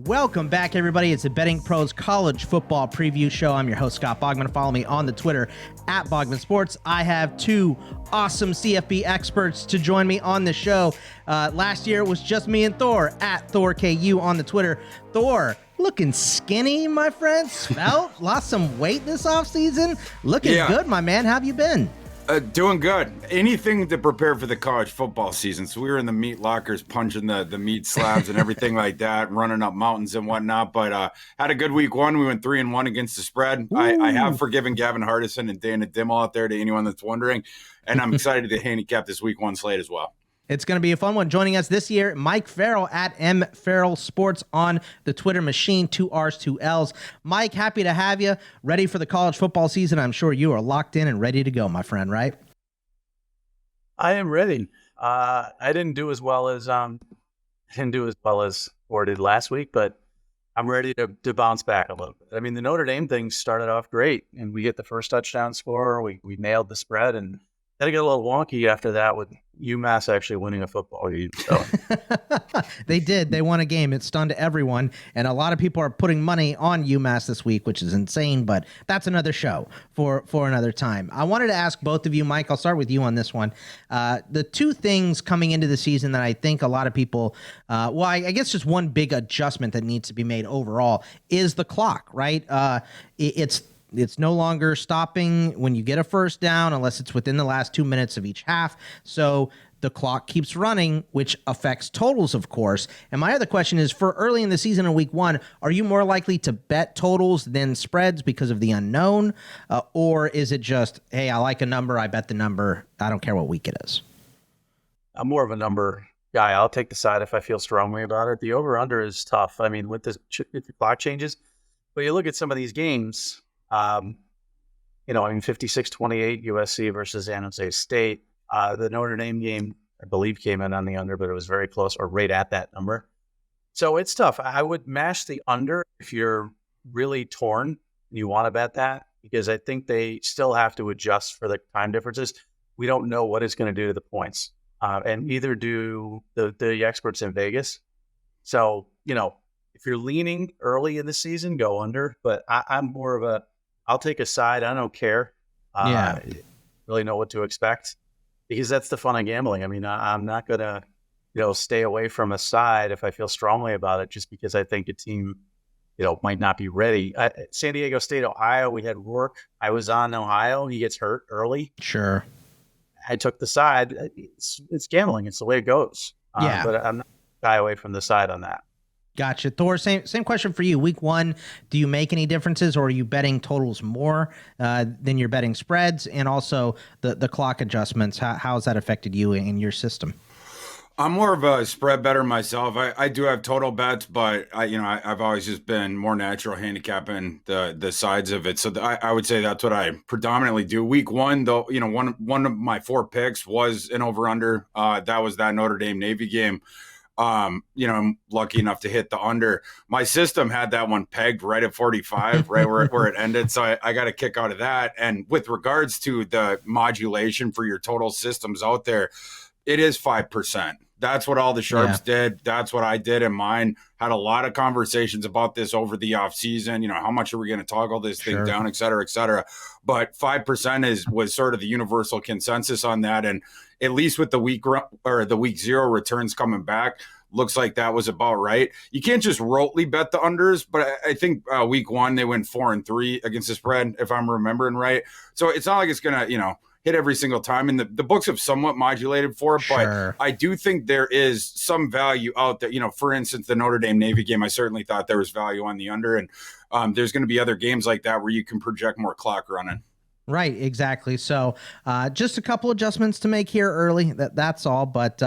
Welcome back, everybody. It's the Betting Pros College Football Preview Show. I'm your host, Scott Bogman. Follow me on the Twitter at Bogman Sports. I have two awesome CFB experts to join me on the show. Last year, it was just me and Thor at ThorKU on the Twitter. Thor, looking skinny, my friend. Svelte, lost some weight this offseason. Looking good, my man. How have you been? Doing good. Anything to prepare for the college football season. So we were in the meat lockers punching the meat slabs and everything like that, running up mountains and whatnot. But had a good week one. We went 3-1 against the spread. I have forgiven Gavin Hardison and Dana Dimmel out there, to anyone that's wondering. And I'm excited to handicap this week one slate as well. It's going to be a fun one. Joining us this year, Mike Farrell at M Farrell Sports on the Twitter machine, 2 R's, 2 L's. Mike, happy to have you. Ready for the college football season. I'm sure you are locked in and ready to go, my friend, right? I am ready. I didn't do as well as Thor did last week, but I'm ready to bounce back a little bit. I mean, the Notre Dame thing started off great, and we get the first touchdown score. We nailed the spread, and then it got a little wonky after that with UMass actually winning a football game. So. They did. They won a game. It stunned everyone. And a lot of people are putting money on UMass this week, which is insane, but that's another show for another time. I wanted to ask both of you, Mike, I'll start with you on this one. The two things coming into the season that I think a lot of people, I guess just one big adjustment that needs to be made overall is the clock, right? It's no longer stopping when you get a first down unless it's within the last 2 minutes of each half. So the clock keeps running, which affects totals, of course. And my other question is, for early in the season in week one, are you more likely to bet totals than spreads because of the unknown? Or is it just, hey, I like a number, I bet the number, I don't care what week it is? I'm more of a number guy. I'll take the side if I feel strongly about it. The over-under is tough. I mean, with the clock changes. But you look at some of these games, 56-28 USC versus San Jose State. The Notre Dame game, I believe, came in on the under, but it was very close or right at that number. So it's tough. I would mash the under if you're really torn. You want to bet that because I think they still have to adjust for the time differences. We don't know what it's going to do to the points, and neither do the experts in Vegas. So, if you're leaning early in the season, go under. But I'm more of I'll take a side. I don't care. Really know what to expect because that's the fun of gambling. I mean, I'm not going to, stay away from a side if I feel strongly about it just because I think a team, might not be ready. San Diego State, Ohio, we had Rourke. I was on Ohio. He gets hurt early. Sure. I took the side. It's gambling. It's the way it goes. But I'm not shy away from the side on that. Gotcha. Thor, same question for you. Week one, do you make any differences or are you betting totals more than you're betting spreads? And also the clock adjustments, how has that affected you in your system? I'm more of a spread better myself. I do have total bets, but I've always just been more natural handicapping the sides of it. So I would say that's what I predominantly do. Week one, though, one of my 4 picks was an over/under. That was that Notre Dame Navy game. I'm lucky enough to hit the under. My system had that one pegged right at 45, right where it ended. So I got a kick out of that. And with regards to the modulation for your total systems out there, it is 5%. That's what all the sharps did. That's what I did in mine. Had a lot of conversations about this over the off season. How much are we going to toggle this thing down, et cetera, et cetera. But 5% was sort of the universal consensus on that. And at least with the week 0 returns coming back, looks like that was about right. You can't just rotely bet the unders, but I think week one they went 4-3 against the spread, if I'm remembering right. So it's not like it's going to, hit every single time. And the books have somewhat modulated for it, but I do think there is some value out there. For instance, the Notre Dame Navy game, I certainly thought there was value on the under. And there's going to be other games like that where you can project more clock running. Right, exactly. So just a couple adjustments to make here early. That's all. But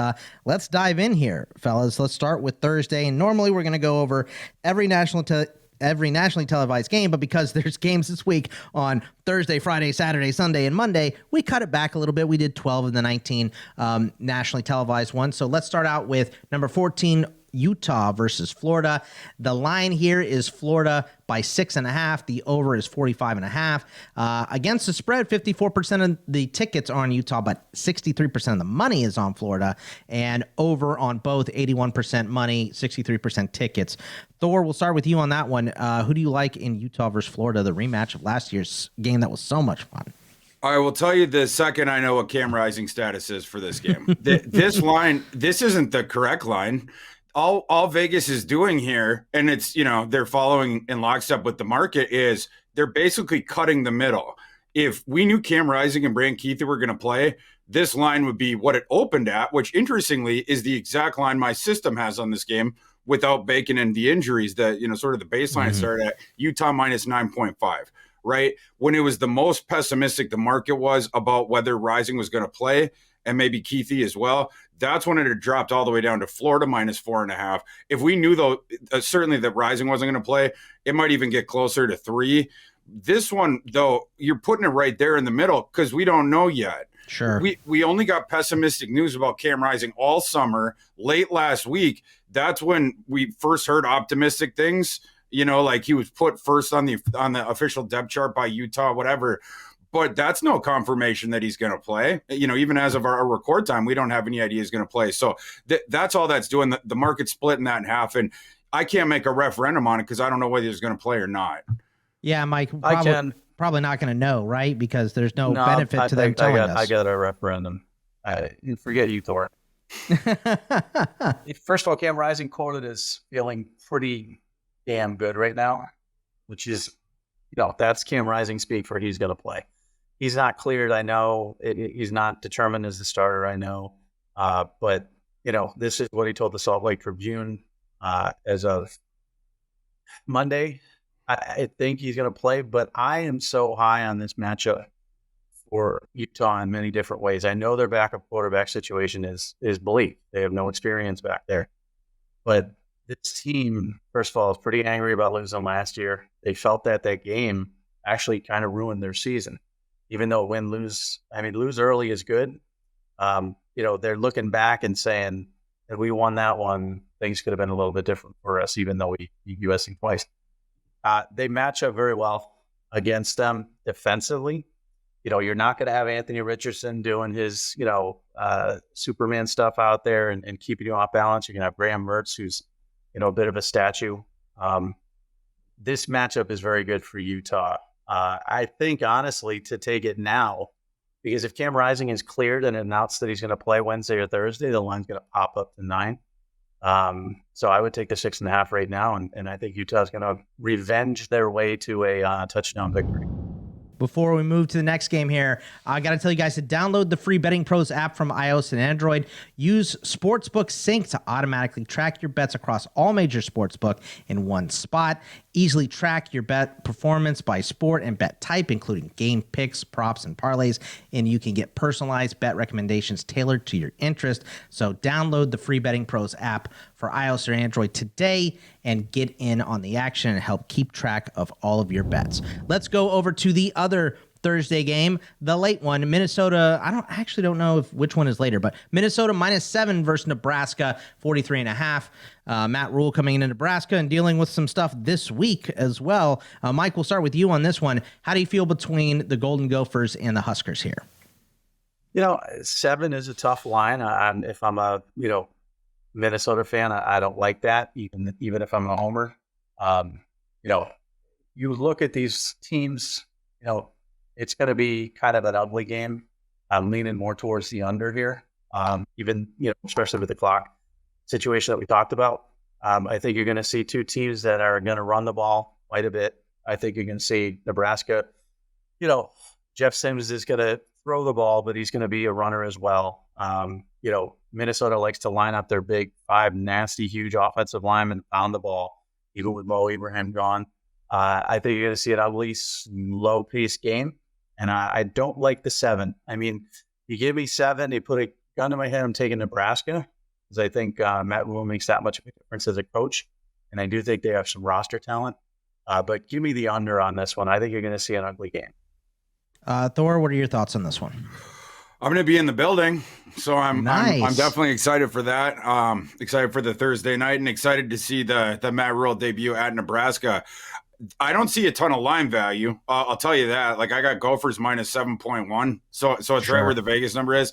let's dive in here, fellas. Let's start with Thursday. And normally we're going to go over every nationally televised game, but because there's games this week on Thursday, Friday, Saturday, Sunday, and Monday, we cut it back a little bit. We did 12 of the 19 nationally televised ones. So let's start out with number 14, Utah versus Florida. The line here is Florida by 6.5. The over is 45.5. Against the spread, 54% of the tickets are on Utah, but 63% of the money is on Florida, and over on both, 81% money, 63% tickets. Thor, we'll start with you on that one. Who do you like in Utah versus Florida, the rematch of last year's game that was so much fun? I will tell you the second I know what Cam Rising status is for this game. This line, this isn't the correct line. All Vegas is doing here, and it's, they're following in lockstep with the market, is they're basically cutting the middle. If we knew Cam Rising and Brand Keithy were going to play, this line would be what it opened at, which interestingly is the exact line my system has on this game without baking in the injuries that, sort of the baseline started at Utah minus 9.5. Right? When it was the most pessimistic the market was about whether Rising was going to play, and maybe Keithy as well, that's when it had dropped all the way down to Florida minus 4.5. If we knew, though, certainly that Rising wasn't going to play, it might even get closer to 3. This one, though, you're putting it right there in the middle because we don't know yet. Sure. We only got pessimistic news about Cam Rising all summer. Late last week, that's when we first heard optimistic things. Like he was put first on the official depth chart by Utah, whatever. But that's no confirmation that he's going to play. Even as of our record time, we don't have any idea he's going to play. So that's all that's doing. The market's splitting that in half. And I can't make a referendum on it because I don't know whether he's going to play or not. Yeah, Mike, probably not going to know, right? Because there's no benefit to them telling us. I got a referendum. Forget you, Thor. First of all, Cam Rising quoted as feeling pretty damn good right now, which is, that's Cam Rising speak for he's going to play. He's not cleared, I know. He's not determined as the starter, I know. But, this is what he told the Salt Lake Tribune as of Monday. I think he's going to play, but I am so high on this matchup for Utah in many different ways. I know their backup quarterback situation is bleak. They have no experience back there. But this team, first of all, is pretty angry about losing last year. They felt that game actually kind of ruined their season. Even though lose early is good. They're looking back and saying, if we won that one, things could have been a little bit different for us, even though we beat USC twice. They match up very well against them defensively. You're not going to have Anthony Richardson doing his, Superman stuff out there and keeping you off balance. You're going to have Graham Mertz, who's, a bit of a statue. This matchup is very good for Utah. I think, honestly, to take it now, because if Cam Rising is cleared and announced that he's going to play Wednesday or Thursday, the line's going to pop up to 9. So I would take the 6.5 right now, and I think Utah's going to revenge their way to a touchdown victory. Before we move to the next game here, I got to tell you guys to download the free Betting Pros app from iOS and Android. Use Sportsbook Sync to automatically track your bets across all major sportsbook in one spot. Easily track your bet performance by sport and bet type, including game picks, props, and parlays. And you can get personalized bet recommendations tailored to your interest. So download the free Betting Pros app for iOS or Android today and get in on the action and help keep track of all of your bets. Let's go over to the other Thursday game, the late one. Minnesota, I don't know which one is later, but Minnesota -7 versus Nebraska, 43.5. Matt Rule coming into Nebraska and dealing with some stuff this week as well. Mike, we'll start with you on this one. How do you feel between the Golden Gophers and the Huskers here? 7 is a tough line. If I'm a Minnesota fan, I don't like that, even if I'm a homer. You look at these teams, it's going to be kind of an ugly game. I'm leaning more towards the under here, especially with the clock situation that we talked about. I think you're going to see two teams that are going to run the ball quite a bit. I think you're going to see Nebraska. Jeff Sims is going to throw the ball, but he's going to be a runner as well. Minnesota likes to line up their big 5 nasty, huge offensive linemen on the ball, even with Mo Ibrahim gone. I think you're going to see an ugly, low-paced game, and I don't like the 7. You give me 7, they put a gun to my head, I'm taking Nebraska, because I think Matt Rule makes that much of a difference as a coach, and I do think they have some roster talent. But give me the under on this one. I think you're going to see an ugly game. Thor, what are your thoughts on this one? I'm going to be in the building, so I'm Nice. definitely excited for that. Excited for the Thursday night, and excited to see the Matt Rule debut at Nebraska. I don't see a ton of line value. I'll tell you that. Like, I got Gophers minus 7.1, so it's right Sure. where the Vegas number is.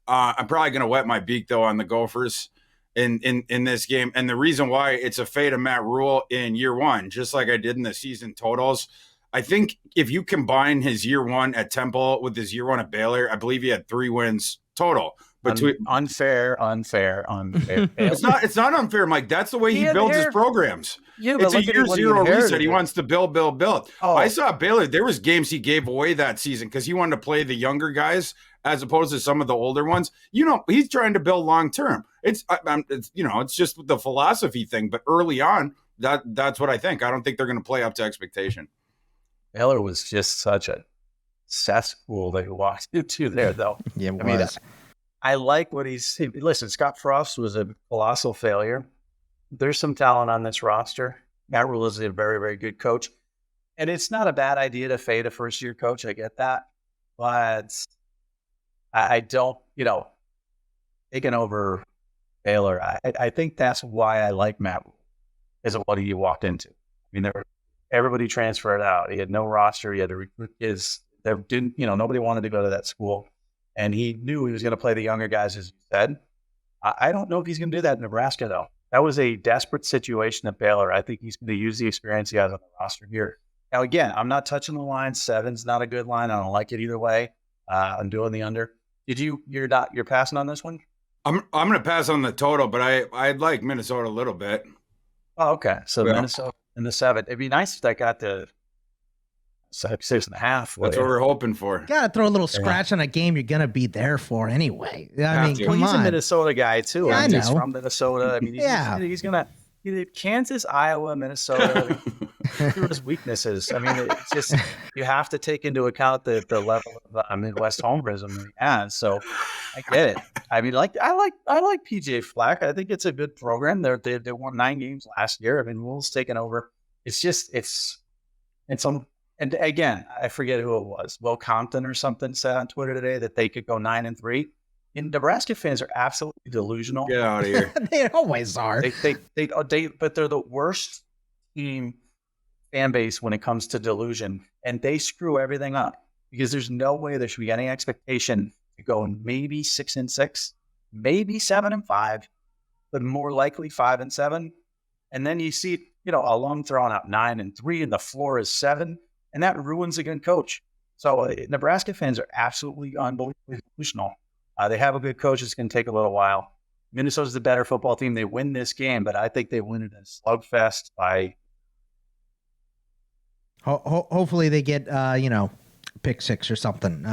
I'm probably going to wet my beak though on the Gophers in this game, and the reason why, it's a fade of Matt Rule in year one, just like I did in the season totals. I think if you combine his year one at Temple with his year one at Baylor, I believe he had 3 wins total. Unfair. It's not unfair, Mike. That's the way he builds his programs. Yeah, It's a year zero reset. He it. wants to build. Oh. I saw Baylor. There was games he gave away that season because he wanted to play the younger guys as opposed to some of the older ones. He's trying to build long term. It's just the philosophy thing. But early on, that's what I think. I don't think they're going to play up to expectation. Baylor was just such a cesspool they walked into there, though. Yeah, it was. I like what listen, Scott Frost was a colossal failure. There's some talent on this roster. Matt Rule is a very, very good coach. And it's not a bad idea to fade a first-year coach. I get that. But I don't, taking over Baylor, I think that's why I like Matt Rule, is what he walked into. I mean, everybody transferred out. He had no roster. He had to recruit kids. Nobody wanted to go to that school. And he knew he was going to play the younger guys, as you said. I don't know if he's going to do that in Nebraska, though. That was a desperate situation at Baylor. I think he's going to use the experience he has on the roster here. Now, again, I'm not touching the line. 7's not a good line. I don't like it either way. I'm doing the under. You're passing on this one? I'm going to pass on the total, but I'd like Minnesota a little bit. Oh, okay. So yeah. Minnesota in the 7. It'd be nice if that got to 6.5. That's what we're hoping for. You gotta throw a little scratch on a game you're gonna be there for anyway. I mean, come he's on. a Minnesota guy too. Yeah, I know. He's from Minnesota. I mean, he's gonna Kansas, Iowa, Minnesota. Through his weaknesses. I mean, it's just you have to take into account the level of Midwest homerism that he has. So I get it. I mean, I like PJ Fleck. I think it's a good program. They won 9 games last year. I mean, Rule's taken over. And again, I forget who it was. Will Compton or something said on Twitter today that they could go 9-3. And Nebraska fans are absolutely delusional. Get out of here. They always are. But they're the worst fan base when it comes to delusion, and they screw everything up because there's no way there should be any expectation to go maybe 6-6, maybe 7-5, but more likely 5-7. And then you see, a long thrown out 9-3, and the floor is 7. And that ruins a good coach. So Nebraska fans are absolutely unbelievably delusional. They have a good coach. It's going to take a little while. Minnesota's the better football team. They win this game, but I think they win it in a slugfest by. Hopefully they get, pick 6 or something.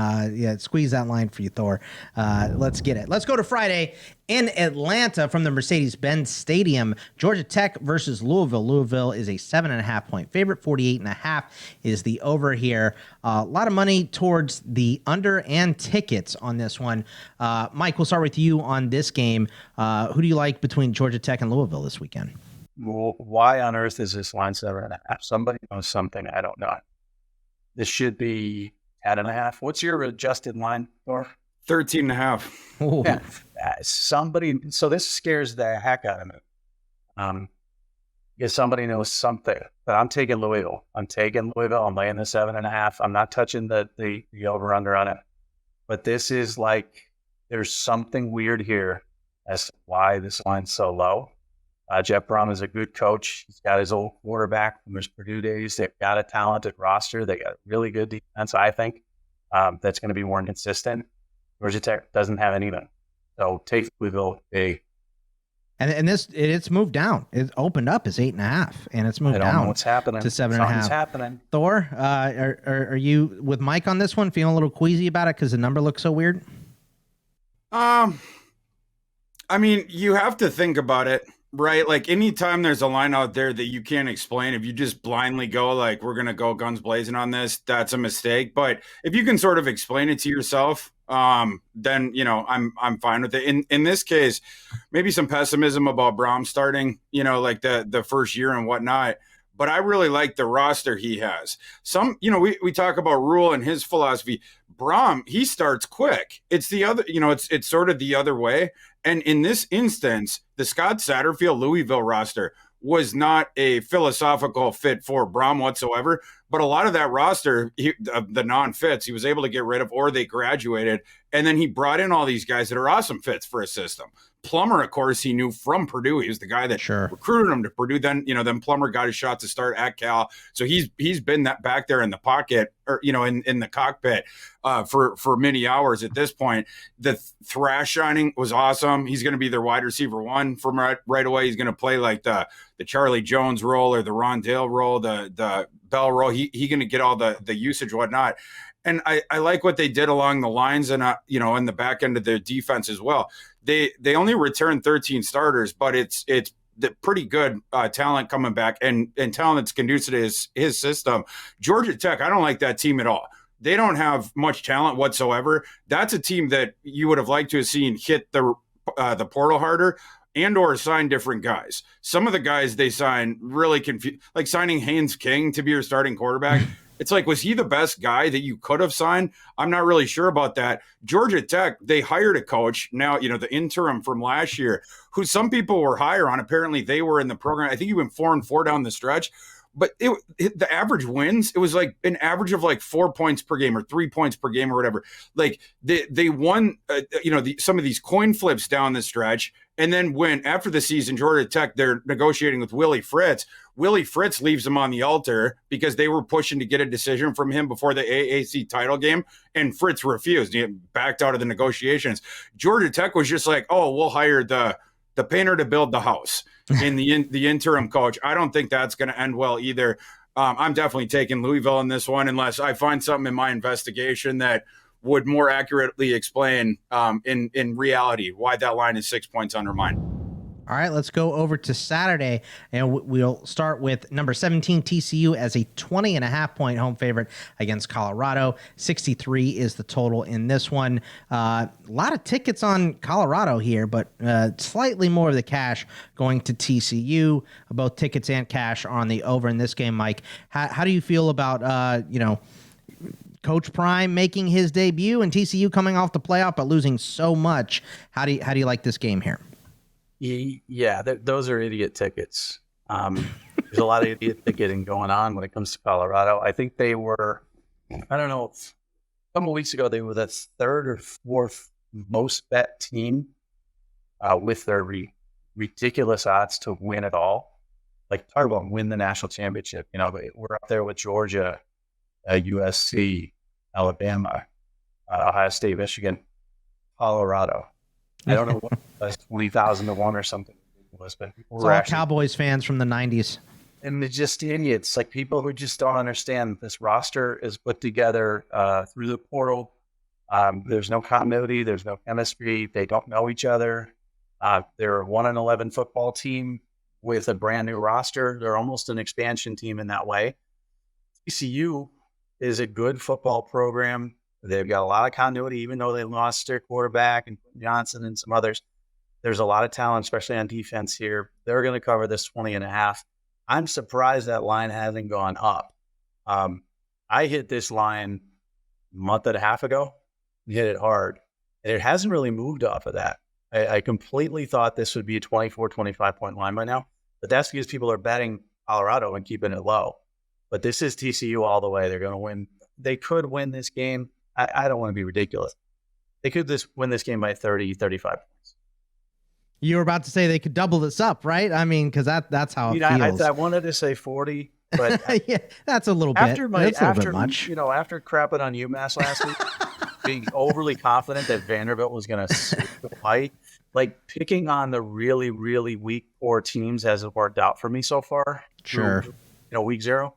Squeeze that line for you, Thor. Let's get it. Let's go to Friday in Atlanta from the Mercedes-Benz Stadium. Georgia Tech versus Louisville. Louisville is a 7.5 point favorite. 48.5 is the over here. A lot of money towards the under and tickets on this one. Mike, we'll start with you on this game. Who do you like between Georgia Tech and Louisville this weekend? Well, why on earth is this line 7.5? Somebody knows something I don't know. This should be 10.5. What's your adjusted line, Thor? 13.5. Yeah. So this scares the heck out of me. Because somebody knows something. But I'm taking Louisville. I'm laying the 7.5. I'm not touching the over-under on it. But this is there's something weird here as to why this line's so low. Jeff Brom is a good coach. He's got his old quarterback from his Purdue days. They've got a talented roster. They got really good defense, I think, that's going to be more consistent. Georgia Tech doesn't have anything. So take Louisville big. And it's moved down. It opened up as 8.5, and it's moved down. What's happening to 7.5. Something's happening. Thor, are you with Mike on this one? Feeling a little queasy about it because the number looks so weird? I mean, you have to think about it. Right. Like anytime there's a line out there that you can't explain, if you just blindly go we're going to go guns blazing on this, that's a mistake. But if you can sort of explain it to yourself, then, I'm fine with it. In this case, maybe some pessimism about Brom starting, the first year and whatnot. but I really like the roster he has. We talk about Rule and his philosophy. Braum, he starts quick. It's the other, it's sort of the other way. And in this instance, the Scott Satterfield Louisville roster was not a philosophical fit for Braum whatsoever. But a lot of that roster, the non-fits, he was able to get rid of, or they graduated. And then he brought in all these guys that are awesome fits for a system. Plummer, of course, he knew from Purdue. He was the guy that recruited him to Purdue. Then Plummer got his shot to start at Cal. So he's been that back there in the pocket, or in the cockpit for many hours at this point. The thrash signing was awesome. He's going to be their wide receiver one from right away. He's going to play like the Charlie Jones role or the Rondale role, the Bell role. He going to get all the usage, whatnot. And I like what they did along the lines and in the back end of their defense as well. They only returned 13 starters, but it's the pretty good talent coming back and talent that's conducive to his system. Georgia Tech, I don't like that team at all. They don't have much talent whatsoever. That's a team that you would have liked to have seen hit the portal harder and or sign different guys. Some of the guys they sign really confused, like signing Haynes King to be your starting quarterback. It's like, was he the best guy that you could have signed? I'm not really sure about that. Georgia Tech, they hired a coach now, the interim from last year, who some people were higher on. Apparently they were in the program. I think he went 4-4 down the stretch. But the average wins, it was like an average of like 4 points per game or 3 points per game or whatever. Like they won, some of these coin flips down the stretch. And then when after the season, Georgia Tech, they're negotiating with Willie Fritz. Willie Fritz leaves them on the altar because they were pushing to get a decision from him before the AAC title game. And Fritz refused. He backed out of the negotiations. Georgia Tech was just like, oh, we'll hire the painter to build the house in the interim coach. I don't think that's going to end well either. I'm definitely taking Louisville in this one unless I find something in my investigation that would more accurately explain in reality why that line is 6 points under mine. All right, let's go over to Saturday, and we'll start with number 17 TCU as a 20.5-point home favorite against Colorado. 63 is the total in this one. A lot of tickets on Colorado here, but slightly more of the cash going to TCU. Both tickets and cash are on the over in this game, Mike. How do you feel about Coach Prime making his debut and TCU coming off the playoff but losing so much? How do you like this game here? Yeah, those are idiot tickets. There's a lot of idiot ticketing going on when it comes to Colorado. I think they were, I don't know, a couple of weeks ago, they were the third or fourth most bet team with their ridiculous odds to win it all. Like, talk about win the national championship. We're up there with Georgia, USC, Alabama, Ohio State, Michigan, Colorado. I don't know what 20,000 to 1 or something was, but people were all Cowboys fans from the 90s. And they're just idiots, like people who just don't understand this roster is put together through the portal. There's no continuity. There's no chemistry. They don't know each other. They're a 1-11 football team with a brand new roster. They're almost an expansion team in that way. TCU is a good football program. They've got a lot of continuity, even though they lost their quarterback and Johnson and some others. There's a lot of talent, especially on defense here. They're going to cover this 20.5. I'm surprised that line hasn't gone up. I hit this line a month and a half ago, hit it hard, and it hasn't really moved off of that. I completely thought this would be a 24, 25-point line by now, but that's because people are betting Colorado and keeping it low. But this is TCU all the way. They're going to win. They could win this game. I don't want to be ridiculous. They could win this game by 30, 35 points. You were about to say they could double this up, right? I mean, because that's how it feels. I wanted to say 40, but yeah, that's a little bit. That's a little bit much. After crapping on UMass last week, being overly confident that Vanderbilt was going to fight, like picking on the really, really weak poor teams hasn't worked out for me so far. Sure. Week 0.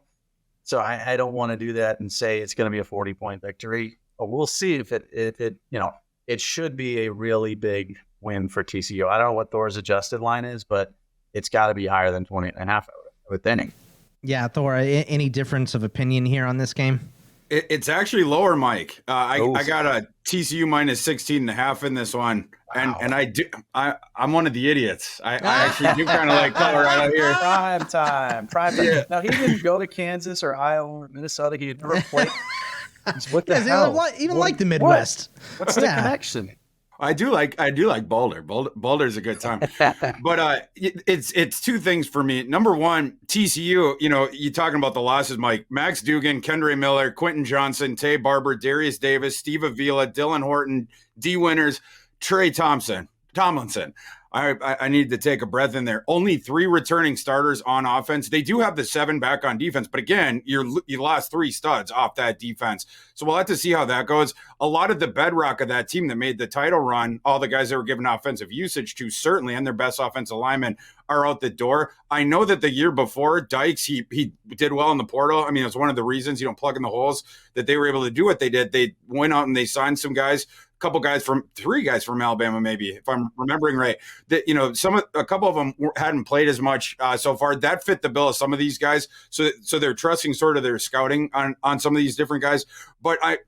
So I don't want to do that and say it's going to be a 40-point victory. But we'll see if it should be a really big win for TCU. I don't know what Thor's adjusted line is, but it's got to be higher than 20.5, I would think. Yeah, Thor, any difference of opinion here on this game? It's actually lower, Mike. I Oof. got a TCU minus 16.5 in this one. Wow. And I'm one of the idiots. I actually do kind of like Colorado here. Prime time. Yeah. Now, he didn't go to Kansas or Iowa or Minnesota. He had never played. What the Yes, hell? even like the Midwest. What's the connection? I do like Boulder. Boulder's a good time. But it's two things for me. Number one, TCU, you talking about the losses, Mike. Max Dugan, Kendre Miller, Quentin Johnson, Tay Barber, Darius Davis, Steve Avila, Dylan Horton, D. Winters, Trey Tomlinson. I need to take a breath in there. Only 3 returning starters on offense. They do have the 7 back on defense, but again, you lost 3 studs off that defense. So we'll have to see how that goes. A lot of the bedrock of that team that made the title run, all the guys that were given offensive usage to, certainly, and their best offensive linemen are out the door. I know that the year before, Dykes, he did well in the portal. I mean, it's one of the reasons, plug in the holes, that they were able to do what they did. They went out and they signed some guys, 3 guys from Alabama, maybe, if I'm remembering right, that, a couple of them hadn't played as much so far. That fit the bill of some of these guys. So they're trusting sort of their scouting on some of these different guys. But I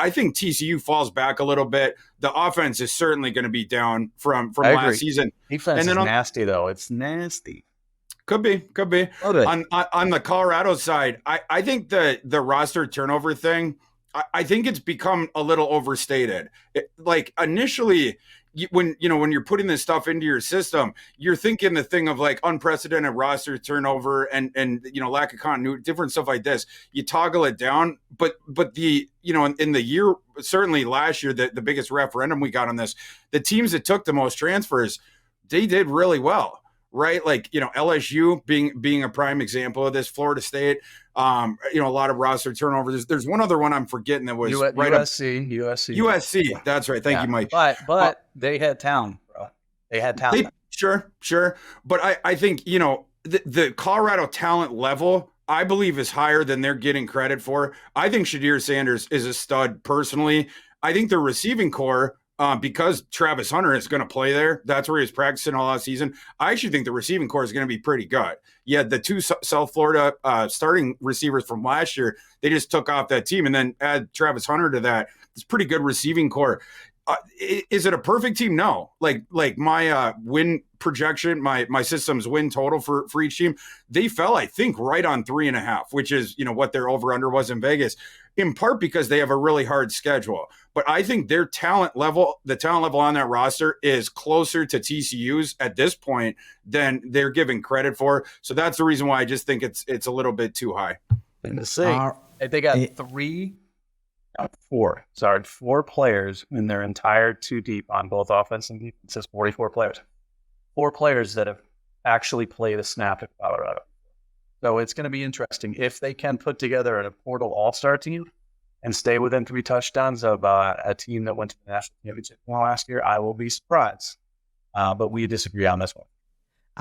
think TCU falls back a little bit. The offense is certainly going to be down from last season. Defense is nasty, though. It's nasty. Could be. On the Colorado side, I think the roster turnover thing, I think it's become a little overstated. Like initially, when you're putting this stuff into your system, you're thinking the thing of like unprecedented roster turnover and lack of continuity, different stuff like this. You toggle it down, but the in the year, certainly last year, the biggest referendum we got on this, the teams that took the most transfers, they did really well. Right, like LSU being a prime example of this. Florida State, a lot of roster turnover. There's one other one I'm forgetting that was USC. That's right. Thank you, Mike. But they had talent, bro. They had talent. Sure. But I think the Colorado talent level, I believe, is higher than they're getting credit for. I think Shadir Sanders is a stud personally. I think the receiving core, because Travis Hunter is going to play there, that's where he was practicing all last season. I actually think the receiving core is going to be pretty good. Yeah, the 2 South Florida starting receivers from last year, they just took off that team, and then add Travis Hunter to that. It's pretty good receiving core. Is it a perfect team? No. Like my win projection, my system's win total for each team, they fell, I think, right on 3.5, which is what their over under was in Vegas, in part because they have a really hard schedule. But I think their talent level on that roster is closer to TCU's at this point than they're giving credit for. So that's the reason why I just think it's a little bit too high. They got 4 players in their entire 2 deep on both offense and defense. It says 44 players. 4 players that have actually played a snap at Colorado. So it's going to be interesting. If they can put together a portal all-star team and stay within 3 touchdowns of a team that went to the national championship last year, I will be surprised. But we disagree on this one.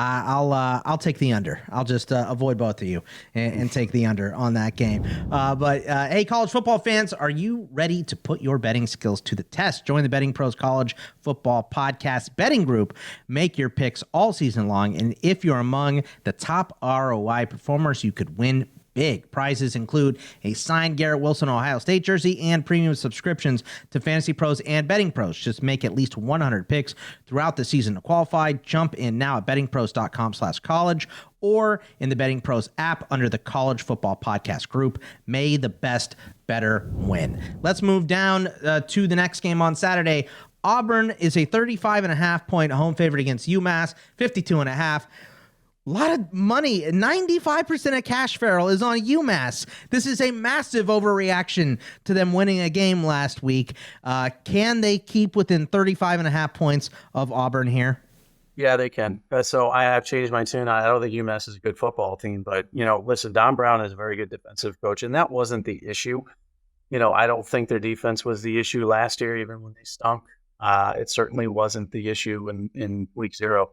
I'll take the under. I'll just avoid both of you and take the under on that game. But hey, college football fans, are you ready to put your betting skills to the test? Join the Betting Pros College Football Podcast betting group. Make your picks all season long, and if you're among the top ROI performers, you could win big. Prizes include a signed Garrett Wilson Ohio State jersey and premium subscriptions to Fantasy Pros and Betting Pros. Just make at least 100 picks throughout the season to qualify. Jump in now at bettingpros.com/college or in the Betting Pros app under the College Football Podcast group. May the best better win. Let's move down to the next game on Saturday. Auburn is a 35.5-point home favorite against UMass, 52.5. A lot of money. 95% of cash, Farrell, is on UMass. This is a massive overreaction to them winning a game last week. Can they keep within 35.5 points of Auburn here? Yeah, they can. So I have changed my tune. I don't think UMass is a good football team, but, listen, Don Brown is a very good defensive coach, and that wasn't the issue. I don't think their defense was the issue last year, even when they stunk. It certainly wasn't the issue in week 0.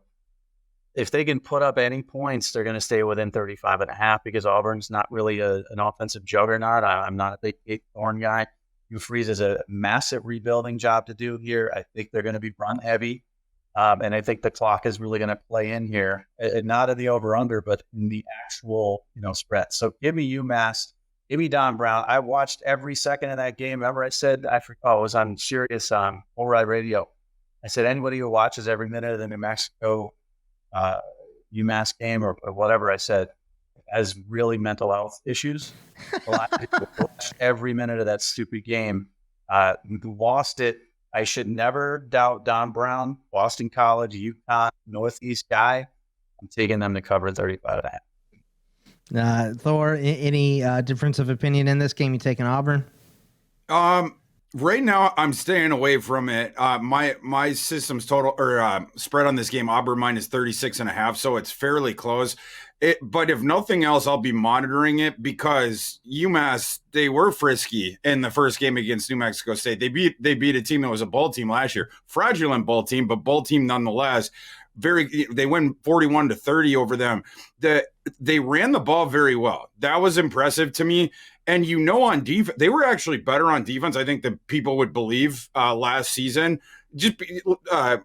If they can put up any points, they're going to stay within 35.5 because Auburn's not really an offensive juggernaut. I'm not a big Kate Thorne guy. Hugh Freeze has a massive rebuilding job to do here. I think they're going to be run heavy. And I think the clock is really going to play in here, not in the over-under, but in the actual spread. So give me UMass Give me Don Brown. I watched every second of that game. Remember I said, it was on Sirius Override Radio. I said, anybody who watches every minute of the New Mexico UMass game or whatever I said has really mental health issues. A lot of people watched every minute of that stupid game. Lost it. I should never doubt Don Brown, Boston College, UConn, Northeast guy. I'm taking them to cover 35.5. Thor, any difference of opinion in this game? You taking Auburn? Right now I'm staying away from it. My system's total or spread on this game, Auburn minus 36.5, so it's fairly close. But if nothing else, I'll be monitoring it because UMass, they were frisky in the first game against New Mexico State. They beat a team that was a bowl team last year, fraudulent bowl team, but bowl team nonetheless. They win 41-30 over them. They ran the ball very well. That was impressive to me. And on defense, they were actually better on defense, I think, than people would believe last season. Just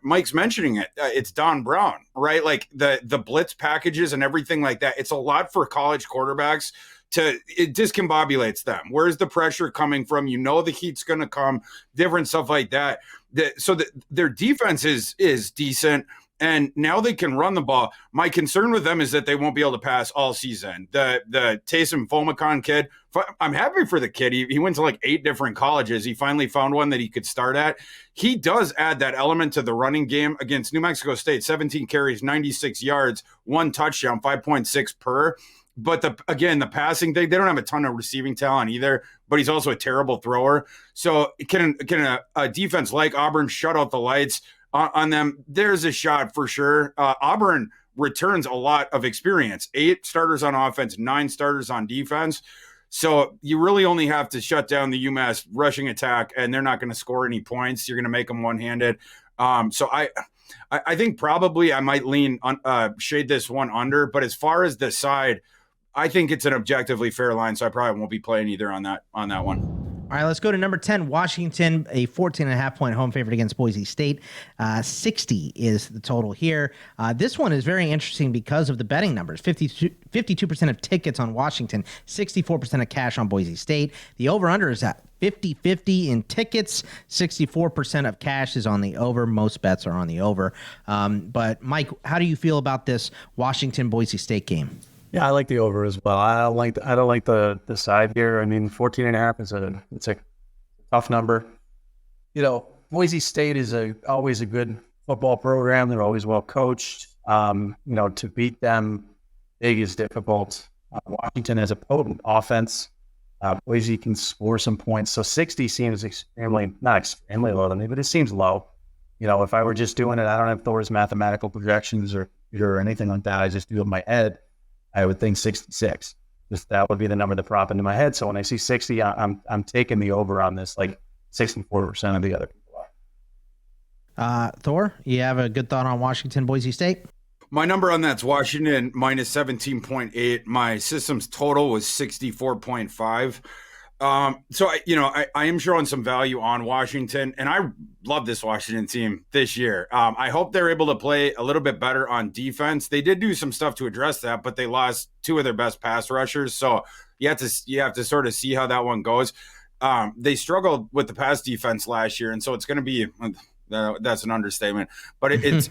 Mike's mentioning it. It's Don Brown, right? Like the blitz packages and everything like that. It's a lot for college quarterbacks. It discombobulates them. Where's the pressure coming from? The heat's going to come, different stuff like that. Their defense is decent. And now they can run the ball. My concern with them is that they won't be able to pass all season. The Taysom Fomacon kid, I'm happy for the kid. He went to like 8 different colleges. He finally found one that he could start at. He does add that element to the running game against New Mexico State. 17 carries, 96 yards, 1 touchdown, 5.6 per. But the passing thing, they don't have a ton of receiving talent either, but he's also a terrible thrower. So can a defense like Auburn shut out the lights on them? There's a shot for sure. Auburn returns a lot of experience. 8 starters on offense, 9 starters on defense. So you really only have to shut down the UMass rushing attack, and they're not going to score any points. You're going to make them one-handed. So I think probably I might shade this one under. But as far as the side, I think it's an objectively fair line, so I probably won't be playing either on that one. All right, let's go to number 10, Washington, a 14.5-point home favorite against Boise State. 60 is the total here. This one is very interesting because of the betting numbers. 52% of tickets on Washington, 64% of cash on Boise State. The over-under is at 50-50 in tickets. 64% of cash is on the over. Most bets are on the over. But, Mike, how do you feel about this Washington-Boise State game? Yeah, I like the over as well. I don't like the side here. I mean, 14.5 it's a tough number. Boise State is always a good football program. They're always well coached. To beat them big is difficult. Washington has a potent offense. Boise can score some points. So 60 seems not extremely low to me, but it seems low. If I were just doing it, I don't have Thor's mathematical projections or anything like that. I just do it in my head. I would think 66. That would be the number that popped into my head. So when I see 60, I'm taking the over on this, like 64% of the other people are. Thor, you have a good thought on Washington, Boise State? My number on that's Washington minus 17.8. My system's total was 64.5. So I am showing some value on Washington, and I love this Washington team this year. I hope they're able to play a little bit better on defense. They did do some stuff to address that, but they lost 2 of their best pass rushers. So you have to sort of see how that one goes. They struggled with the pass defense last year, and so it's going to be that's an understatement. But it's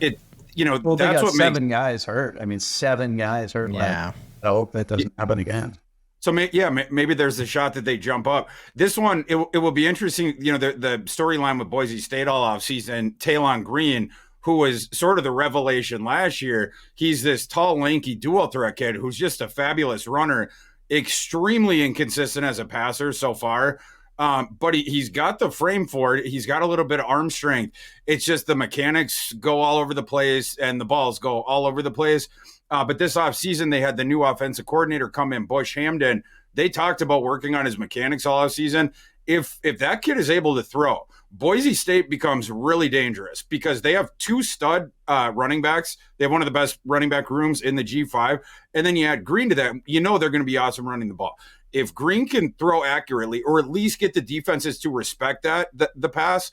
well, that's what 7 guys hurt. I mean, 7 guys hurt. Yeah, I hope that doesn't happen again. So maybe there's a shot that they jump up. This one, it will be interesting. The storyline with Boise State all offseason, Talon Green, who was sort of the revelation last year. He's this tall, lanky, dual threat kid who's just a fabulous runner, extremely inconsistent as a passer so far. But he's got the frame for it. He's got a little bit of arm strength. It's just the mechanics go all over the place and the balls go all over the place. But this offseason, they had the new offensive coordinator come in, Bush Hamden. They talked about working on his mechanics all offseason. If that kid is able to throw, Boise State becomes really dangerous because they have 2 stud running backs. They have one of the best running back rooms in the G5. And then you add Green to that, they're going to be awesome running the ball. If Green can throw accurately or at least get the defenses to respect the pass,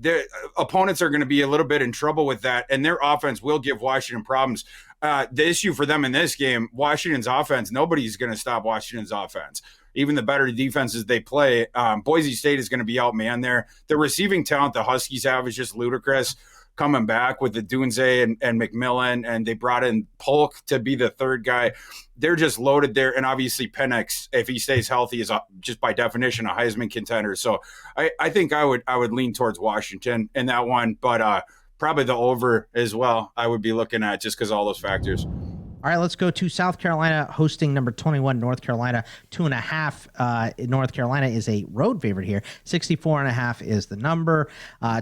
their opponents are going to be a little bit in trouble with that, and their offense will give Washington problems. The issue for them in this game, Washington's offense, nobody's going to stop Washington's offense. even the better defenses they play. Boise State is going to be outmanned there. The receiving talent the Huskies have is just ludicrous. Coming back with the Dunze and McMillan, and they brought in Polk to be the third guy. They're just loaded there. And obviously Penix, if he stays healthy, is just by definition a Heisman contender. So I think I would lean towards Washington in that one, but probably the over as well I would be looking at just because of all those factors. All right, let's go to South Carolina hosting number 21, North Carolina. 2.5. North Carolina is a road favorite here. 64.5 is the number.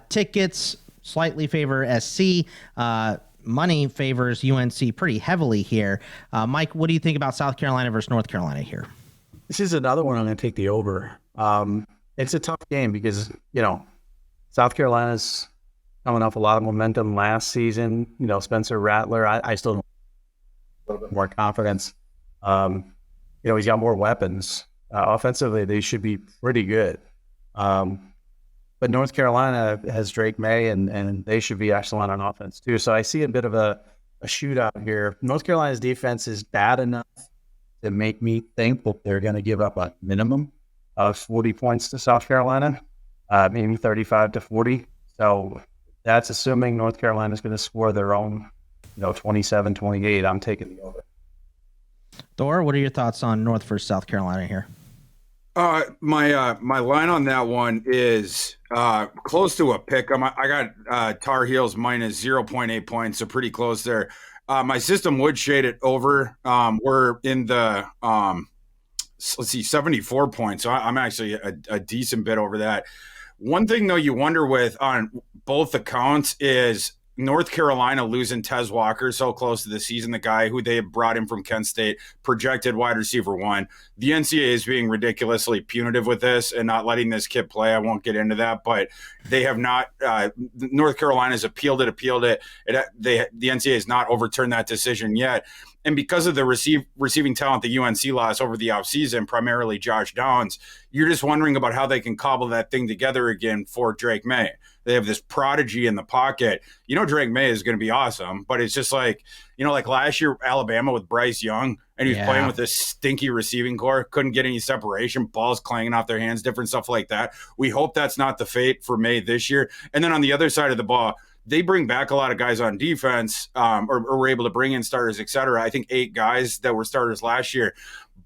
Tickets slightly favor SC. Money favors UNC pretty heavily here. Mike, what do you think about South Carolina versus North Carolina here? This is another one I'm going to take the over. It's a tough game because, South Carolina's coming off a lot of momentum last season. Spencer Rattler, I still don't have a little bit more confidence. He's got more weapons. Offensively, they should be pretty good. But North Carolina has Drake May, and they should be excellent on offense too. So I see a bit of a shootout here. North Carolina's defense is bad enough to make me think that they're going to give up a minimum of 40 points to South Carolina, maybe 35 to 40. So that's assuming North Carolina is going to score their own, 27-28. I'm taking the over. Thor, what are your thoughts on North versus South Carolina here? My line on that one is close to a pick. I got Tar Heels minus 0.8 points, so pretty close there. My system would shade it over. We're in the 74 points, so I'm actually a decent bit over that. One thing though you wonder with on both accounts is North Carolina losing Tez Walker so close to the season, the guy who they brought in from Kent State, projected wide receiver 1. The NCAA is being ridiculously punitive with this and not letting this kid play. I won't get into that, but they have not. North Carolina's appealed it. The NCAA has not overturned that decision yet. And because of the receiving talent the UNC lost over the offseason, primarily Josh Downs, you're just wondering about how they can cobble that thing together again for Drake May. They have this prodigy in the pocket. Drake May is going to be awesome, but it's just like last year, Alabama with Bryce Young, and he was playing with this stinky receiving core, couldn't get any separation, balls clanging off their hands, different stuff like that. We hope that's not the fate for May this year. And then on the other side of the ball, they bring back a lot of guys on defense, or were able to bring in starters, et cetera. I think 8 guys that were starters last year,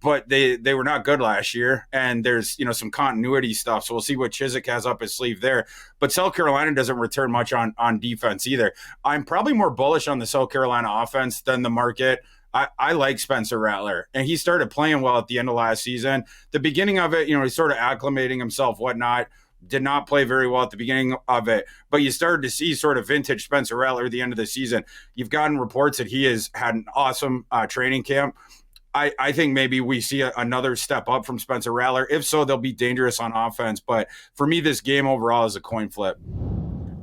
but they were not good last year. And there's, some continuity stuff. So we'll see what Chizik has up his sleeve there. But South Carolina doesn't return much on defense either. I'm probably more bullish on the South Carolina offense than the market. I like Spencer Rattler, and he started playing well at the end of last season. The beginning of it, he's sort of acclimating himself, whatnot. Did not play very well at the beginning of it, but you started to see sort of vintage Spencer Rattler at the end of the season. You've gotten reports that he has had an awesome training camp. I think maybe we see another step up from Spencer Rattler. If so, they'll be dangerous on offense. But for me, this game overall is a coin flip.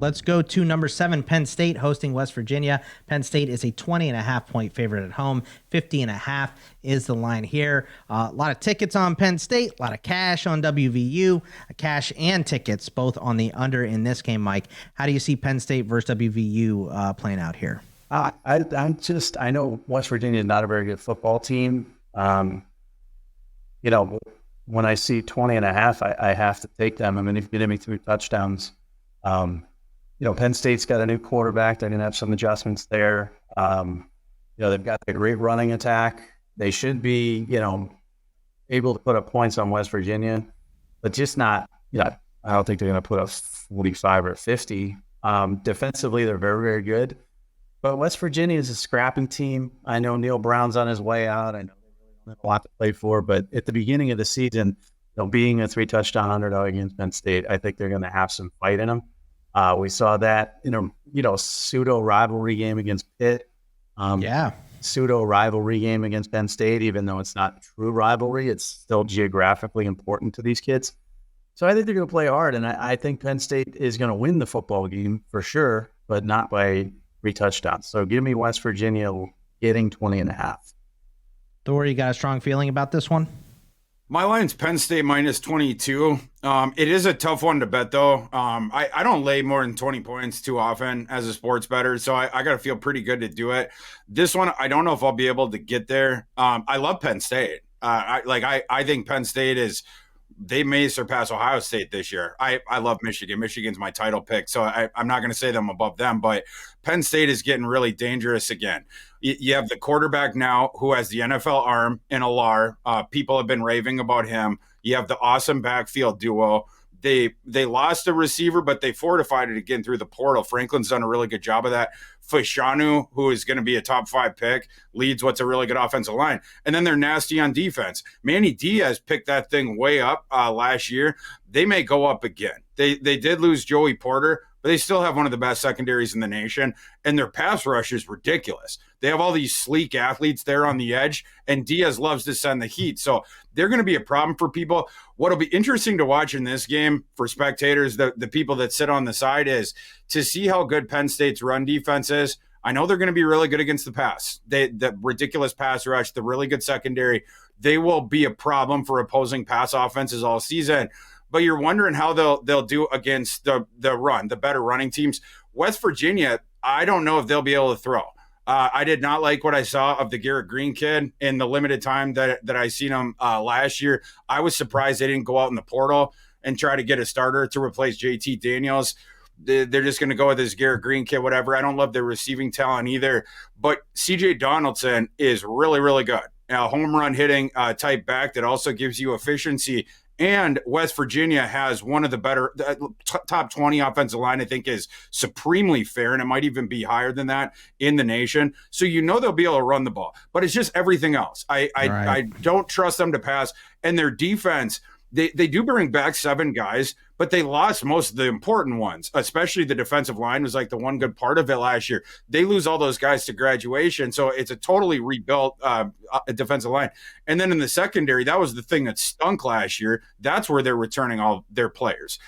Let's go to number 7, Penn State hosting West Virginia. Penn State is a 20.5 point favorite at home. 50.5 is the line here. A lot of tickets on Penn State, a lot of cash on WVU, cash and tickets both on the under in this game. Mike, how do you see Penn State versus WVU playing out here? I know West Virginia is not a very good football team. When I see 20.5, I have to take them. I mean, if you give me 3 touchdowns, Penn State's got a new quarterback. They're going to have some adjustments there. They've got a great running attack. They should be, able to put up points on West Virginia, but just not, I don't think they're going to put up 45 or 50. Defensively, they're very, very good. But West Virginia is a scrapping team. I know Neil Brown's on his way out. I know they really don't have a lot to play for, but at the beginning of the season, being a 3-touchdown underdog against Penn State, I think they're going to have some fight in them. We saw that in a pseudo rivalry game against Pitt. Pseudo rivalry game against Penn State, even though it's not true rivalry, it's still geographically important to these kids. So I think they're going to play hard, and I think Penn State is going to win the football game for sure, but not by 3 touchdowns. So give me West Virginia getting 20.5. Thor, you got a strong feeling about this one? My line's Penn State minus 22. It is a tough one to bet, though. I don't lay more than 20 points too often as a sports bettor, so I got to feel pretty good to do it. This one, I don't know if I'll be able to get there. I love Penn State. I think Penn State they may surpass Ohio State this year. I love Michigan. Michigan's my title pick, so I'm not going to say them above them, but Penn State is getting really dangerous again. You have the quarterback now who has the NFL arm in Alar. People have been raving about him. You have the awesome backfield duo. They lost a receiver, but they fortified it again through the portal. Franklin's done a really good job of that. Fashanu, who is going to be a top 5 pick, leads what's a really good offensive line. And then they're nasty on defense. Manny Diaz picked that thing way up last year. They may go up again. They did lose Joey Porter, but they still have one of the best secondaries in the nation, and their pass rush is ridiculous. They have all these sleek athletes there on the edge, and Diaz loves to send the heat. So they're going to be a problem for people. What'll be interesting to watch in this game for spectators, the people that sit on the side, is to see how good Penn State's run defense is. I know they're going to be really good against the pass. The ridiculous pass rush, the really good secondary, they will be a problem for opposing pass offenses all season. But you're wondering how they'll do against the run, the better running teams. West Virginia, I don't know if they'll be able to throw. I did not like what I saw of the Garrett Green kid in the limited time that I seen him last year. I was surprised they didn't go out in the portal and try to get a starter to replace JT Daniels. They're just going to go with this Garrett Green kid, whatever. I don't love their receiving talent either. But CJ Donaldson is really, really good. A home run hitting type back that also gives you efficiency. And West Virginia has one of the better top 20 offensive line, I think, is supremely fair, and it might even be higher than that in the nation. So they'll be able to run the ball. But it's just everything else. I don't trust them to pass. And their defense, they do bring back 7 guys, but they lost most of the important ones, especially the defensive line was like the one good part of it last year. They lose all those guys to graduation, so it's a totally rebuilt defensive line. And then in the secondary, that was the thing that stunk last year. That's where they're returning all their players.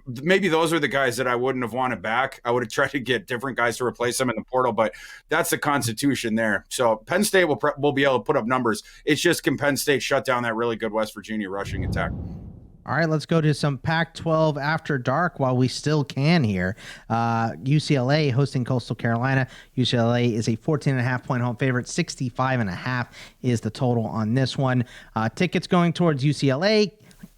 Maybe those are the guys that I wouldn't have wanted back. I would have tried to get different guys to replace them in the portal, but that's the constitution there. So Penn State will be able to put up numbers. It's just, can Penn State shut down that really good West Virginia rushing attack? All right, let's go to some Pac-12 after dark while we still can here. UCLA hosting Coastal Carolina. UCLA is a 14.5-point home favorite. 65.5 is the total on this one. Tickets going towards UCLA.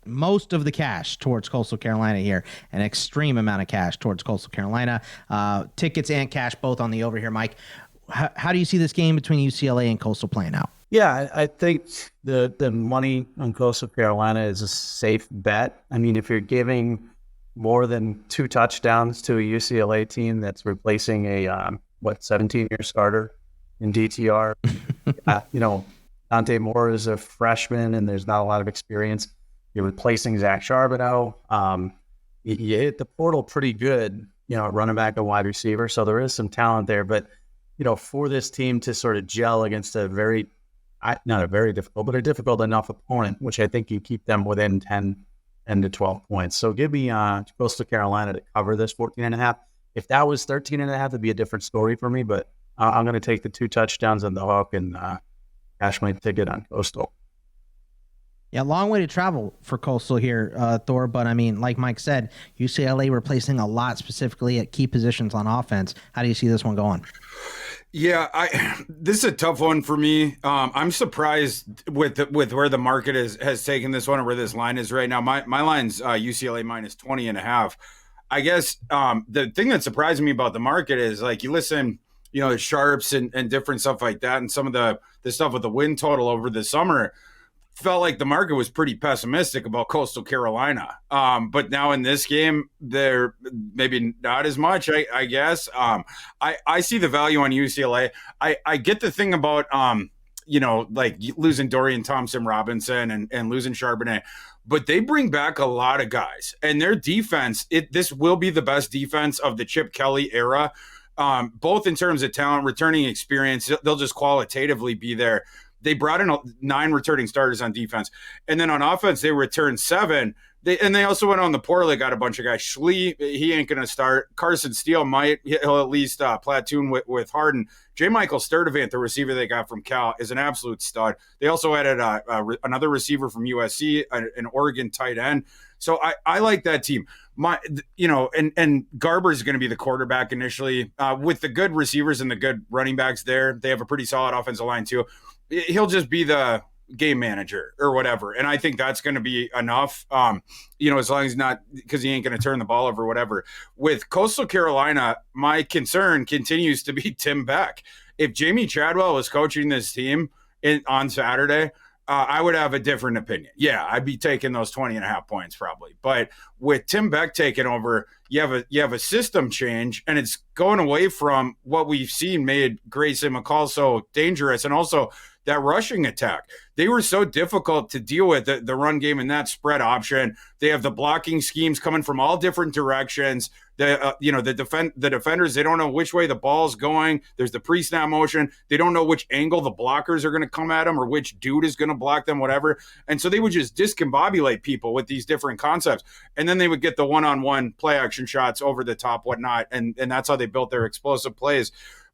Most of the cash towards Coastal Carolina here. An extreme amount of cash towards Coastal Carolina. Tickets and cash both on the over here, Mike. How do you see this game between UCLA and Coastal playing out? Yeah, I think the money on Coastal Carolina is a safe bet. I mean, if you're giving more than 2 touchdowns to a UCLA team that's replacing a 17-year starter in DTR, Dante Moore is a freshman and there's not a lot of experience. You're replacing Zach Charbonneau. You hit the portal pretty good, running back and wide receiver. So there is some talent there. But, for this team to sort of gel against not a very difficult, but a difficult enough opponent, which I think you keep them within 10 to 12 points. So give me Coastal Carolina to cover this 14.5. If that was 13.5, it'd be a different story for me. But I'm going to take the 2 touchdowns on the hook and cash my ticket on Coastal. Yeah, long way to travel for Coastal here, Thor. But, I mean, like Mike said, UCLA replacing a lot specifically at key positions on offense. How do you see this one going? Yeah, this is a tough one for me. I'm surprised with where the market has taken this one, or where this line is right now. My line's UCLA minus 20.5. I guess the thing that surprised me about the market is, like, you listen, the sharps and different stuff like that, and some of the stuff with the win total over the summer, felt like the market was pretty pessimistic about Coastal Carolina. But now in this game, they're maybe not as much, I guess. I see the value on UCLA. I get the thing about, like losing Dorian Thompson-Robinson and losing Charbonnet, but they bring back a lot of guys. And their defense, this will be the best defense of the Chip Kelly era, both in terms of talent, returning experience. They'll just qualitatively be there. They brought in 9 returning starters on defense. And then on offense, they returned 7. They also went on the portal. They got a bunch of guys. Schlee, he ain't going to start. Carson Steele he'll at least platoon with Harden. J. Michael Sturdivant, the receiver they got from Cal, is an absolute stud. They also added another receiver from USC, an Oregon tight end. So I like that team. And Garber's going to be the quarterback initially. With the good receivers and the good running backs there, they have a pretty solid offensive line too. He'll just be the game manager or whatever. And I think that's going to be enough, as long as not because he ain't going to turn the ball over or whatever. With Coastal Carolina, my concern continues to be Tim Beck. If Jamie Chadwell was coaching this team on Saturday, I would have a different opinion. Yeah, I'd be taking those 20.5 points probably. But with Tim Beck taking over, you have a system change, and it's going away from what we've seen made Grayson McCall so dangerous, and also that rushing attack. They were so difficult to deal with, the run game and that spread option. They have the blocking schemes coming from all different directions. The defenders, they don't know which way the ball's going. There's the pre-snap motion. They don't know which angle the blockers are going to come at them or which dude is going to block them, whatever. And so they would just discombobulate people with these different concepts. And then they would get the one-on-one play action shots over the top, whatnot. And that's how they built their explosive plays.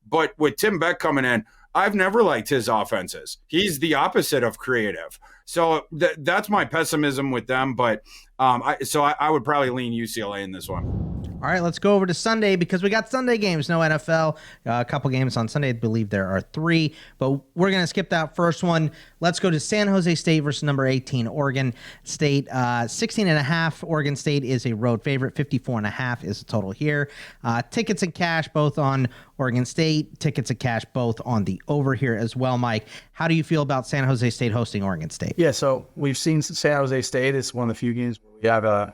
But with Tim Beck coming in, I've never liked his offenses. He's the opposite of creative. So that's my pessimism with them. But I would probably lean UCLA in this one. All right, let's go over to Sunday because we got Sunday games, no NFL. A couple games on Sunday. I believe there are 3, but we're going to skip that first one. Let's go to San Jose State versus number 18, Oregon State. 16.5. Oregon State is a road favorite. 54.5 is the total here. Tickets and cash both on Oregon State. Tickets and cash both on the over here as well, Mike. How do you feel about San Jose State hosting Oregon State? Yeah, so we've seen San Jose State. It's one of the few games where we have a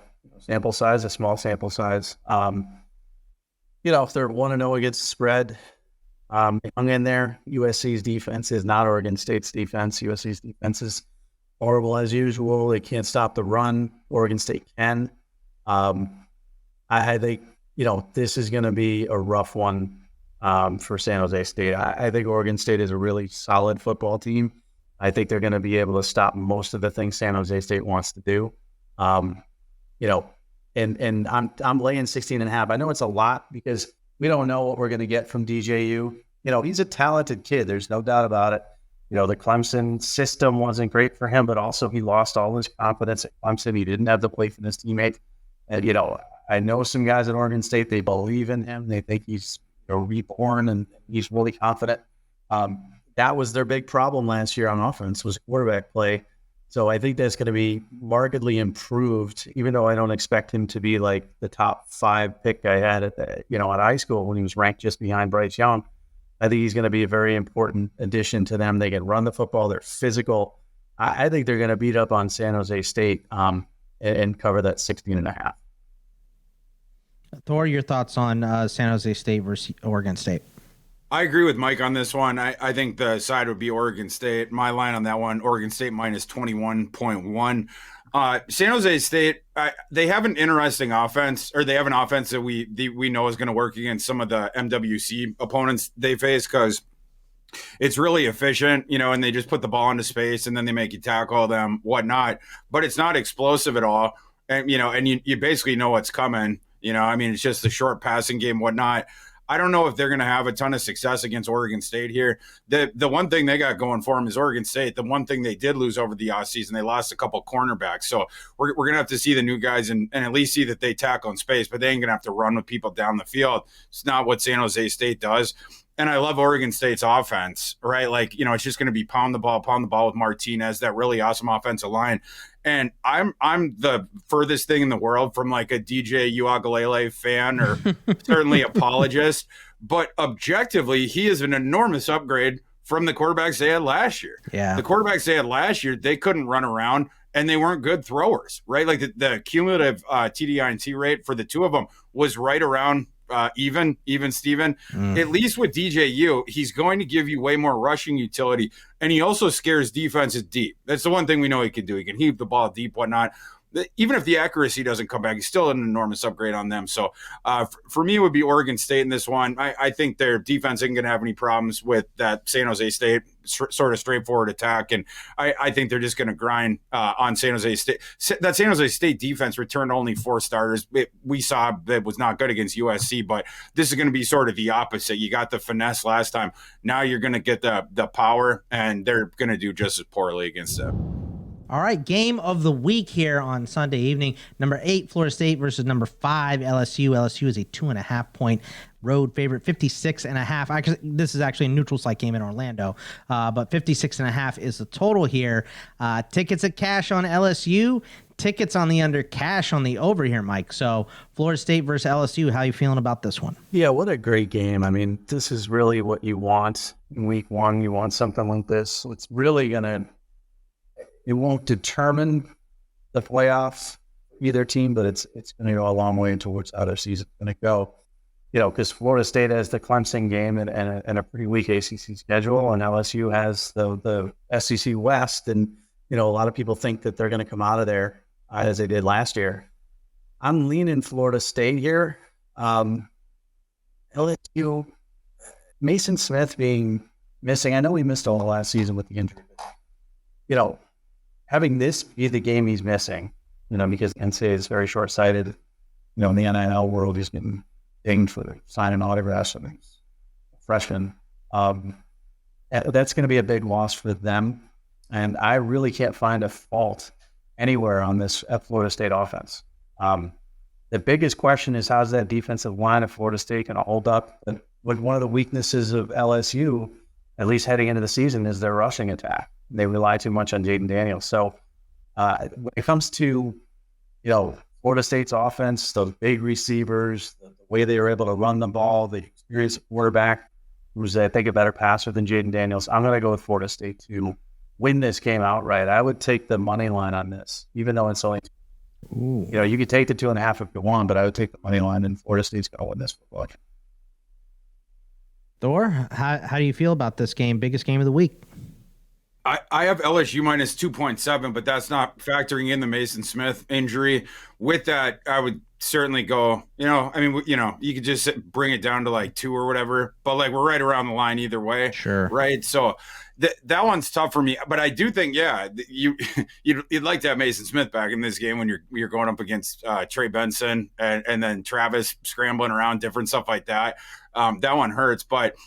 small sample size. If they're 1-0 against the spread, hung in there. USC's defense is not Oregon State's defense. USC's defense is horrible as usual. They can't stop the run. Oregon State can. I think, this is going to be a rough one for San Jose State. I think Oregon State is a really solid football team. I think they're going to be able to stop most of the things San Jose State wants to do. And I'm laying 16.5. I know it's a lot because we don't know what we're going to get from DJU. He's a talented kid. There's no doubt about it. The Clemson system wasn't great for him, but also he lost all his confidence at Clemson. He didn't have the play from his teammate. And, I know some guys at Oregon State, they believe in him. They think he's reborn and he's really confident. That was their big problem last year on offense was quarterback play. So I think that's going to be markedly improved, even though I don't expect him to be like the top 5 pick I had at high school when he was ranked just behind Bryce Young. I think he's going to be a very important addition to them. They can run the football. They're physical. I think they're going to beat up on San Jose State and cover that 16.5. Thor, your thoughts on San Jose State versus Oregon State? I agree with Mike on this one. I think the side would be Oregon State. My line on that one, Oregon State minus 21.1. San Jose State, they have an interesting offense, or they have an offense that we know is going to work against some of the MWC opponents they face because it's really efficient, and they just put the ball into space and then they make you tackle them, whatnot. But it's not explosive at all. And, you basically know what's coming. It's just a short passing game, whatnot. I don't know if they're going to have a ton of success against Oregon State here. The one thing they got going for them is Oregon State. The one thing they did lose over the offseason, they lost a couple cornerbacks. So we're going to have to see the new guys and at least see that they tackle in space, but they ain't going to have to run with people down the field. It's not what San Jose State does. And I love Oregon State's offense, right? It's just going to be pound the ball with Martinez, that really awesome offensive line. And I'm the furthest thing in the world from like a DJ Uiagalelei fan or certainly apologist, but objectively, he is an enormous upgrade from the quarterbacks they had last year. Yeah, the quarterbacks they had last year, they couldn't run around and they weren't good throwers, right? Like the cumulative TDINT rate for the two of them was right around even Steven. At least with DJU, he's going to give you way more rushing utility, and he also scares defenses deep. That's the one thing we know he can do. He can heave the ball deep, whatnot. Even if the accuracy doesn't come back, he's still an enormous upgrade on them. So for me, it would be Oregon State in this one. I think their defense isn't going to have any problems with that San Jose State sort of straightforward attack. And I think they're just going to grind on San Jose State. That San Jose State defense returned only 4 starters. We saw that was not good against USC, but this is going to be sort of the opposite. You got the finesse last time. Now you're going to get the power, and they're going to do just as poorly against them. All right, game of the week here on Sunday evening. Number 8, Florida State versus number 5, LSU. LSU is a 2.5-point road favorite, 56.5. This is actually a neutral site game in Orlando, but 56.5 is the total here. Tickets at cash on LSU, tickets on the under, cash on the over here, Mike. So Florida State versus LSU, how you feeling about this one? Yeah, what a great game. I mean, this is really what you want in week one. You want something like this. It's really it won't determine the playoffs, either team, but it's going to go a long way towards how their season's going to go. Because Florida State has the Clemson game and a pretty weak ACC schedule, and LSU has the SEC West. And, a lot of people think that they're going to come out of there as they did last year. I'm leaning Florida State here. LSU, Mason Smith being missing. I know he missed all the last season with the injury. But, having this be the game he's missing, because NCAA is very short-sighted. In the NIL world, he's getting dinged for signing autographs and freshman. That's going to be a big loss for them. And I really can't find a fault anywhere on this Florida State offense. The biggest question is, how's that defensive line of Florida State going to hold up? But one of the weaknesses of LSU, at least heading into the season, is their rushing attack. They rely too much on Jaden Daniels. So when it comes to, Florida State's offense, those big receivers, the way they were able to run the ball, the experienced quarterback, who's, I think, a better passer than Jaden Daniels, I'm going to go with Florida State to win this game outright. I would take the money line on this, even though it's only, you could take the 2.5 if you want, but I would take the money line, and Florida State's going to win this football game. Thor, how do you feel about this game? Biggest game of the week. I have LSU minus 2.7, but that's not factoring in the Mason Smith injury. With that, I would certainly go, you could just bring it down to like 2 or whatever, but like we're right around the line either way. Sure. Right. So that one's tough for me, but I do think, you'd like to have Mason Smith back in this game when you're going up against Trey Benson and then Travis scrambling around, different stuff like that. That one hurts, but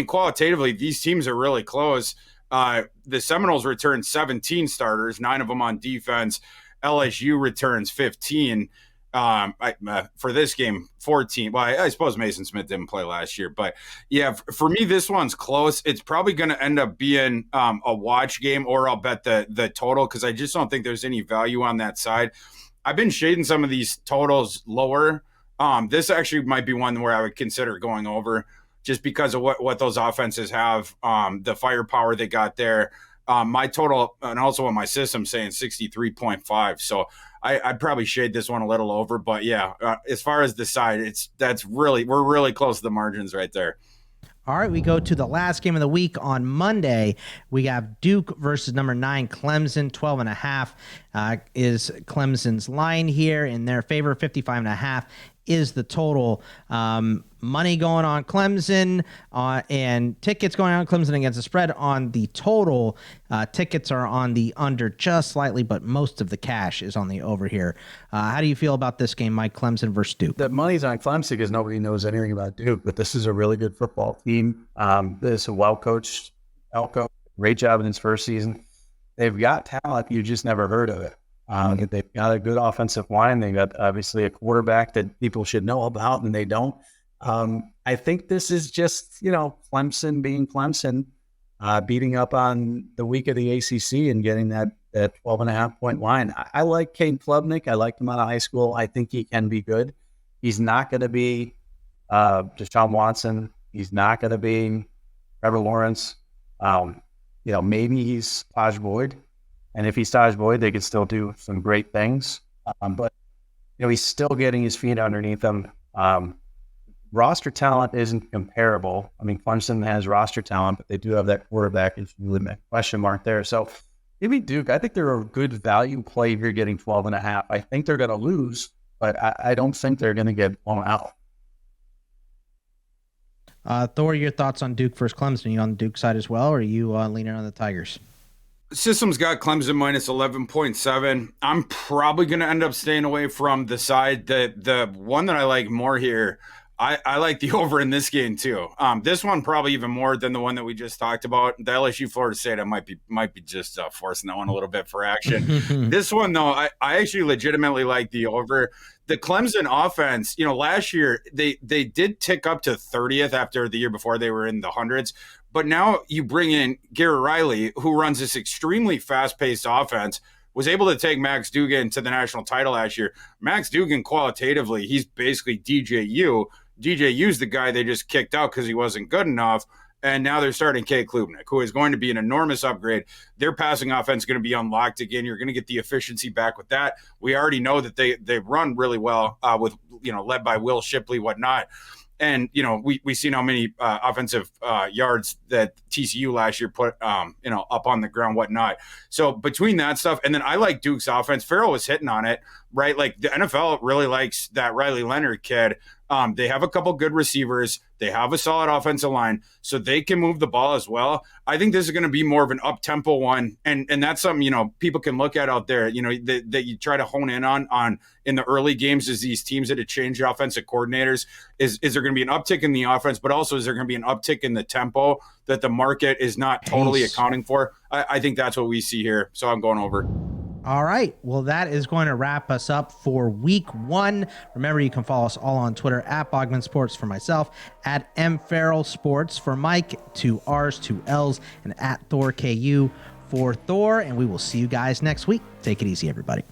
qualitatively, these teams are really close. The Seminoles return 17 starters, 9 of them on defense. LSU returns 15. For this game, 14. Well, I suppose Mason Smith didn't play last year, but yeah, for me, this one's close. It's probably going to end up being a watch game, or I'll bet the total, because I just don't think there's any value on that side. I've been shading some of these totals lower. This actually might be one where I would consider going over, just because of what those offenses have, the firepower they got there. My total, and also what my system's saying, 63.5. So I'd probably shade this one a little over. But yeah, as far as the side, we're really close to the margins right there. All right, we go to the last game of the week on Monday. We have Duke versus number 9 Clemson. 12.5 is Clemson's line here in their favor. 55.5 is the total. Money going on Clemson, and tickets going on Clemson against the spread on the total. Tickets are on the under just slightly, but most of the cash is on the over here. How do you feel about this game, Mike? Clemson versus Duke. The money's on Clemson because nobody knows anything about Duke, but this is a really good football team. This is a well-coached Elko. Great job in his first season. They've got talent. You just never heard of it. They've got a good offensive line. They've got obviously a quarterback that people should know about, and they don't. I think this is just, Clemson being Clemson, beating up on the week of the ACC and getting that 12.5-point line. I like Cade Klubnik. I liked him out of high school. I think he can be good. He's not going to be Deshaun Watson. He's not going to be Trevor Lawrence. Maybe he's Taj Boyd. And if he's Taj Boyd, they could still do some great things. But he's still getting his feet underneath him. Roster talent isn't comparable. Clemson has roster talent, but they do have that quarterback. It's really a question mark there. So maybe Duke, I think they're a good value play if you're getting 12.5. I think they're going to lose, but I don't think they're going to get blown out. Thor, your thoughts on Duke versus Clemson? Are you on the Duke side as well, or are you leaning on the Tigers? System's got Clemson minus 11.7. I'm probably going to end up staying away from the side. The one that I like more here, I like the over in this game too. This one probably even more than the one that we just talked about. The LSU Florida State, I might be just forcing that one a little bit for action. This one though, I actually legitimately like the over. The Clemson offense, last year they did tick up to 30th after the year before they were in the hundreds. But now you bring in Garrett Riley, who runs this extremely fast-paced offense, was able to take Max Duggan to the national title last year. Max Duggan, qualitatively, he's basically DJU. DJU's the guy they just kicked out because he wasn't good enough. And now they're starting Kay Klubnik, who is going to be an enormous upgrade. Their passing offense is going to be unlocked again. You're going to get the efficiency back with that. We already know that they run really well with, led by Will Shipley, whatnot. And, we seen how many offensive yards that TCU last year put, up on the ground, whatnot. So between that stuff, and then I like Duke's offense. Farrell was hitting on it, right? Like the NFL really likes that Riley Leonard kid. They have a couple good receivers. They have a solid offensive line, so they can move the ball as well. I think this is going to be more of an up-tempo one, and that's something, people can look at out there, that you try to hone in on in the early games is these teams that have changed offensive coordinators. Is there going to be an uptick in the offense, but also is there going to be an uptick in the tempo that the market is not totally accounting for? I think that's what we see here, so I'm going over. All right. Well, that is going to wrap us up for week 1. Remember, you can follow us all on Twitter at Bogman Sports for myself, at MFarrell Sports for Mike, 2 R's, 2 L's, and at Thor KU for Thor. And we will see you guys next week. Take it easy, everybody.